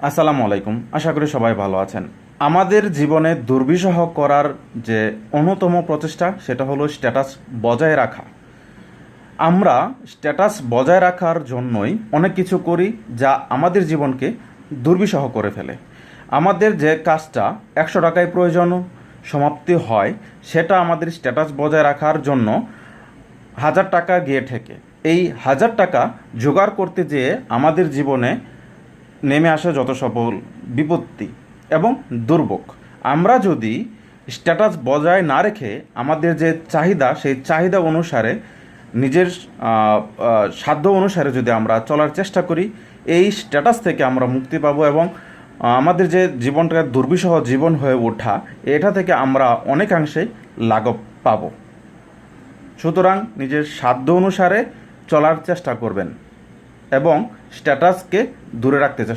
আসসালামু আলাইকুম। আশা করি সবাই ভালো আছেন। আমাদের জীবনে দুর্বিষহ করার যে অন্যতম প্রচেষ্টা সেটা হলো স্ট্যাটাস বজায় রাখা। আমরা স্ট্যাটাস বজায় রাখার জন্যই অনেক কিছু করি যা আমাদের জীবনকে দুর্বিষহ করে ফেলে। আমাদের যে কাজটা 100 টাকায় প্রয়োজন সমাপ্তি হয়, সেটা আমাদের স্ট্যাটাস বজায় রাখার জন্য 1000 টাকা গিয়ে ঠেকে। এই 1000 টাকা জোগাড় করতে যেয়ে আমাদের জীবনে নেমে আসে যত সকল বিপত্তি এবং দুর্ভোগ। আমরা যদি স্ট্যাটাস বজায় না রেখে আমাদের যে চাহিদা, সেই চাহিদা অনুসারে নিজের সাধ্য অনুসারে যদি আমরা চলার চেষ্টা করি, এই স্ট্যাটাস থেকে আমরা মুক্তি পাবো এবং আমাদের যে জীবনটা দুর্বিষহ জীবন হয়ে ওঠা, এটা থেকে আমরা অনেকাংশেই লাঘব পাবো। সুতরাং নিজের সাধ্য অনুসারে চলার চেষ্টা করবেন এবং স্ট্যাটাসকে দূরে রাখতে চেষ্টা